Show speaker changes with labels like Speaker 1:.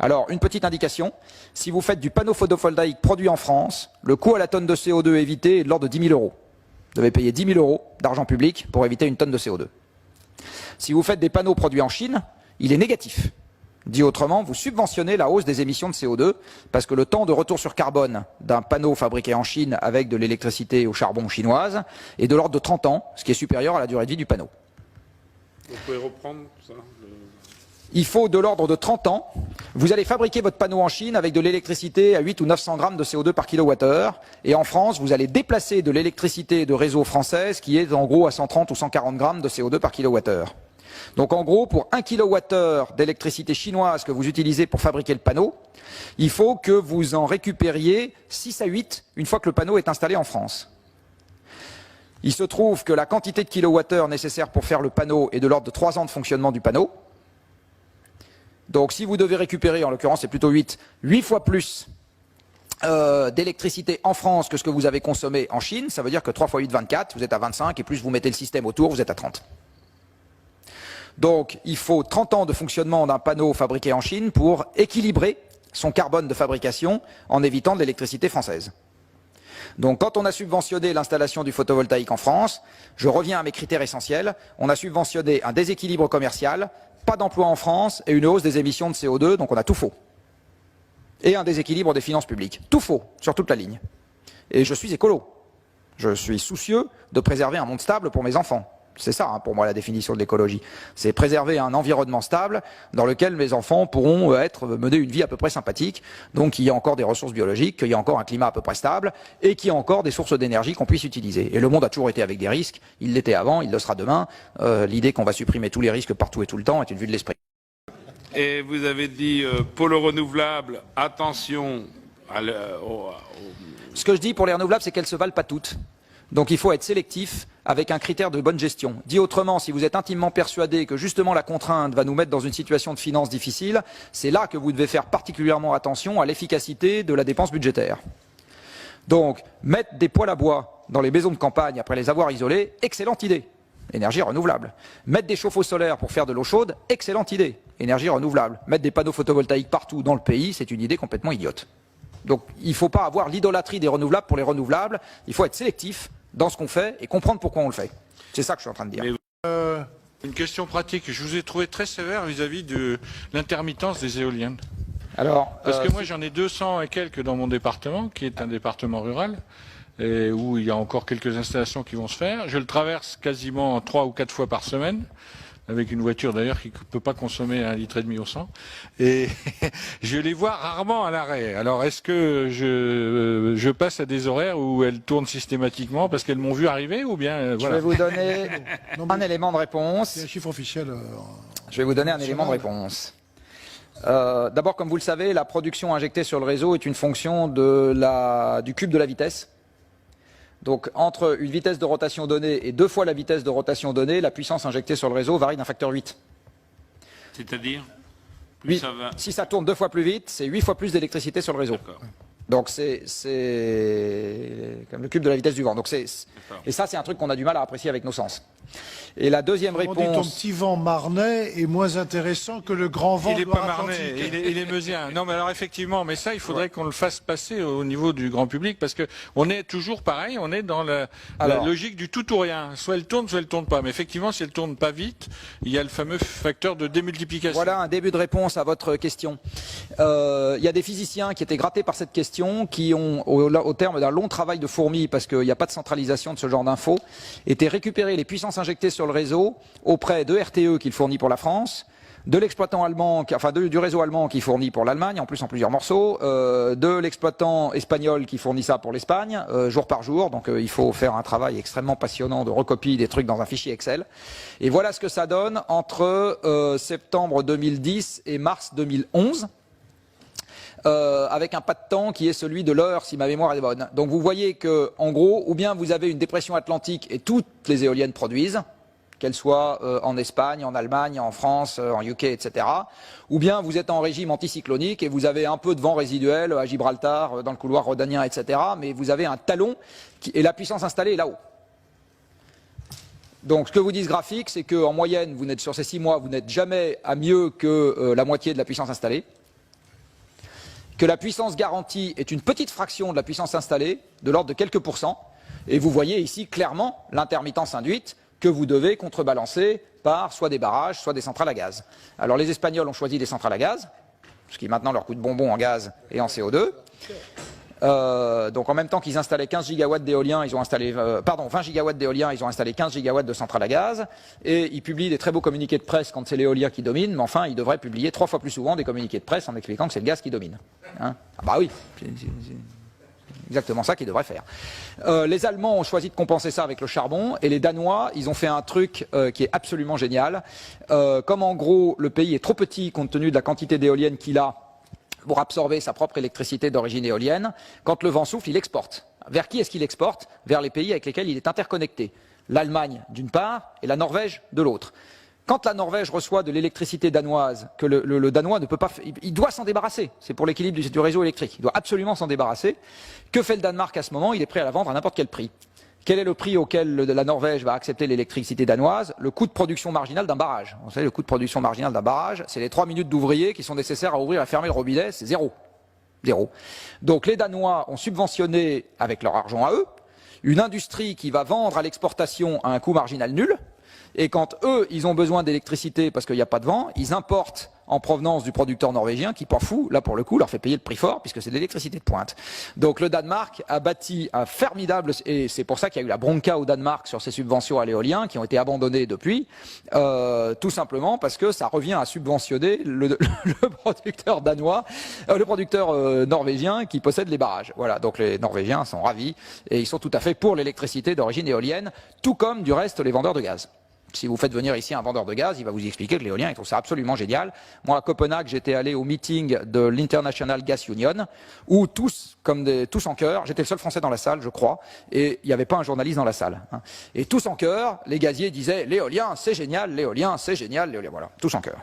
Speaker 1: Alors, une petite indication, si vous faites du panneau photovoltaïque produit en France, le coût à la tonne de CO2 évité est de l'ordre de 10 000 euros. Vous devez payer 10 000 euros d'argent public pour éviter une tonne de CO2. Si vous faites des panneaux produits en Chine, il est négatif. Dit autrement, vous subventionnez la hausse des émissions de CO2 parce que le temps de retour sur carbone d'un panneau fabriqué en Chine avec de l'électricité au charbon chinoise est de l'ordre de 30 ans, ce qui est supérieur à la durée de vie du panneau.
Speaker 2: Vous pouvez reprendre ça
Speaker 1: Il faut de l'ordre de 30 ans. Vous allez fabriquer votre panneau en Chine avec de l'électricité à 8 ou 900 grammes de CO2 par kilowattheure. Et en France, vous allez déplacer de l'électricité de réseau française qui est en gros à 130 ou 140 grammes de CO2 par kilowattheure. Donc en gros, pour 1 kilowattheure d'électricité chinoise que vous utilisez pour fabriquer le panneau, il faut que vous en récupériez 6 à 8 une fois que le panneau est installé en France. Il se trouve que la quantité de kilowattheure nécessaire pour faire le panneau est de l'ordre de 3 ans de fonctionnement du panneau. Donc si vous devez récupérer, en l'occurrence c'est plutôt 8 fois plus d'électricité en France que ce que vous avez consommé en Chine, ça veut dire que 3 fois 8, 24, vous êtes à 25, et plus vous mettez le système autour, vous êtes à 30. Donc il faut 30 ans de fonctionnement d'un panneau fabriqué en Chine pour équilibrer son carbone de fabrication en évitant de l'électricité française. Donc quand on a subventionné l'installation du photovoltaïque en France, je reviens à mes critères essentiels, on a subventionné un déséquilibre commercial, pas d'emploi en France et une hausse des émissions de CO2, donc on a tout faux. Et un déséquilibre des finances publiques. Tout faux, sur toute la ligne. Et je suis écolo. Je suis soucieux de préserver un monde stable pour mes enfants. C'est ça, pour moi, la définition de l'écologie. C'est préserver un environnement stable dans lequel mes enfants pourront mener une vie à peu près sympathique, donc qu'il y a encore des ressources biologiques, qu'il y a encore un climat à peu près stable, et qu'il y a encore des sources d'énergie qu'on puisse utiliser. Et le monde a toujours été avec des risques, il l'était avant, il le sera demain. L'idée qu'on va supprimer tous les risques partout et tout le temps est une vue de l'esprit.
Speaker 2: Et vous avez dit pôle renouvelable, attention
Speaker 1: Ce que je dis pour les renouvelables, c'est qu'elles ne se valent pas toutes. Donc il faut être sélectif avec un critère de bonne gestion. Dit autrement, si vous êtes intimement persuadé que justement la contrainte va nous mettre dans une situation de finances difficile, c'est là que vous devez faire particulièrement attention à l'efficacité de la dépense budgétaire. Donc mettre des poêles à bois dans les maisons de campagne après les avoir isolées, excellente idée. Énergie renouvelable. Mettre des chauffe-eau solaires pour faire de l'eau chaude, excellente idée. Énergie renouvelable. Mettre des panneaux photovoltaïques partout dans le pays, c'est une idée complètement idiote. Donc il ne faut pas avoir l'idolâtrie des renouvelables pour les renouvelables, il faut être sélectif dans ce qu'on fait et comprendre pourquoi on le fait. C'est ça que je suis en train de dire.
Speaker 3: Une question pratique, je vous ai trouvé très sévère vis-à-vis de l'intermittence des éoliennes.
Speaker 1: Alors,
Speaker 3: parce que moi j'en ai 200 et quelques dans mon département, qui est un département rural, et où il y a encore quelques installations qui vont se faire. Je le traverse quasiment 3 ou 4 fois par semaine, avec une voiture d'ailleurs qui ne peut pas consommer 1,5 litre au 100. Et je les vois rarement à l'arrêt. Alors est-ce que je passe à des horaires où elles tournent systématiquement parce qu'elles m'ont vu arriver ou bien
Speaker 1: Je
Speaker 3: voilà.
Speaker 1: vais vous donner un élément de réponse.
Speaker 4: C'est un chiffre officiel.
Speaker 1: Je vais vous donner un élément de réponse. D'abord, comme vous le savez, la production injectée sur le réseau est une fonction du cube de la vitesse. Donc entre une vitesse de rotation donnée et 2 fois la vitesse de rotation donnée, la puissance injectée sur le réseau varie d'un facteur 8.
Speaker 2: C'est-à-dire
Speaker 1: si ça tourne 2 fois plus vite, c'est 8 fois plus d'électricité sur le réseau. Donc c'est comme le cube de la vitesse du vent. Donc et ça, c'est un truc qu'on a du mal à apprécier avec nos sens. Et la deuxième réponse...
Speaker 4: Ton petit vent marnais est moins intéressant que le grand vent
Speaker 3: Il n'est pas marnais, il est meusien. Non, mais alors effectivement, mais ça, il faudrait qu'on le fasse passer au niveau du grand public, parce que on est toujours pareil, on est dans la logique du tout ou rien. Soit elle tourne, soit elle tourne pas. Mais effectivement, si elle tourne pas vite, il y a le fameux facteur de démultiplication.
Speaker 1: Voilà un début de réponse à votre question. Il y a des physiciens qui étaient grattés par cette question, qui ont, au terme d'un long travail de fourmi, parce qu'il n'y a pas de centralisation de ce genre d'infos, été récupérer les puissances injectées sur le réseau auprès de RTE qu'il fournit pour la France, de l'exploitant allemand, du réseau allemand qui fournit pour l'Allemagne, en plus en plusieurs morceaux, de l'exploitant espagnol qui fournit ça pour l'Espagne, jour par jour. Donc il faut faire un travail extrêmement passionnant de recopie des trucs dans un fichier Excel. Et voilà ce que ça donne entre septembre 2010 et mars 2011. Avec un pas de temps qui est celui de l'heure, si ma mémoire est bonne. Donc vous voyez que, en gros, ou bien vous avez une dépression atlantique et toutes les éoliennes produisent, qu'elles soient en Espagne, en Allemagne, en France, en UK, etc. Ou bien vous êtes en régime anticyclonique et vous avez un peu de vent résiduel à Gibraltar, dans le couloir rhodanien, etc. Mais vous avez un talon et la puissance installée est là-haut. Donc ce que vous dit ce graphique, c'est qu'en moyenne, sur ces 6 mois, vous n'êtes jamais à mieux que la moitié de la puissance installée. que la puissance garantie est une petite fraction de la puissance installée, de l'ordre de quelques pourcents, et vous voyez ici clairement l'intermittence induite que vous devez contrebalancer par soit des barrages, soit des centrales à gaz. Alors les Espagnols ont choisi des centrales à gaz, ce qui maintenant leur coûte bonbon en gaz et en CO2. Donc en même temps qu'ils installaient 15 gigawatts d'éolien, ils ont installé 20 gigawatts d'éolien, ils ont installé 15 gigawatts de centrales à gaz, et ils publient des très beaux communiqués de presse quand c'est l'éolien qui domine, mais enfin ils devraient publier 3 fois plus souvent des communiqués de presse en expliquant que c'est le gaz qui domine. Hein, ah bah oui, c'est exactement ça qu'ils devraient faire. Les Allemands ont choisi de compenser ça avec le charbon, et les Danois, ils ont fait un truc qui est absolument génial. Comme en gros le pays est trop petit compte tenu de la quantité d'éoliennes qu'il a pour absorber sa propre électricité d'origine éolienne, quand le vent souffle, il exporte. Vers qui est-ce qu'il exporte? Vers les pays avec lesquels il est interconnecté. L'Allemagne d'une part et la Norvège de l'autre. Quand la Norvège reçoit de l'électricité danoise, que le Danois ne peut pas, il doit s'en débarrasser. C'est pour l'équilibre du réseau électrique. Il doit absolument s'en débarrasser. Que fait le Danemark à ce moment? Il est prêt à la vendre à n'importe quel prix. Quel est le prix auquel la Norvège va accepter l'électricité danoise? Le coût de production marginal d'un barrage. Vous savez, le coût de production marginal d'un barrage, c'est les 3 minutes d'ouvrier qui sont nécessaires à ouvrir et à fermer le robinet, c'est zéro. Zéro. Donc les Danois ont subventionné, avec leur argent à eux, une industrie qui va vendre à l'exportation à un coût marginal nul, et quand eux, ils ont besoin d'électricité parce qu'il n'y a pas de vent, ils importent en provenance du producteur norvégien qui, pas fou, là pour le coup, leur fait payer le prix fort puisque c'est de l'électricité de pointe. Donc le Danemark a bâti un formidable, et c'est pour ça qu'il y a eu la bronca au Danemark sur ces subventions à l'éolien qui ont été abandonnées depuis, tout simplement parce que ça revient à subventionner le producteur danois, le producteur norvégien qui possède les barrages. Voilà, donc les Norvégiens sont ravis et ils sont tout à fait pour l'électricité d'origine éolienne, tout comme du reste les vendeurs de gaz. Si vous faites venir ici un vendeur de gaz, il va vous expliquer que l'éolien, il trouve ça absolument génial. Moi, à Copenhague, j'étais allé au meeting de l'International Gas Union, où tous en chœur, j'étais le seul Français dans la salle, je crois, et il n'y avait pas un journaliste dans la salle. Hein. Et tous en chœur, les gaziers disaient « l'éolien, c'est génial, l'éolien, c'est génial, l'éolien ». Voilà, tous en chœur.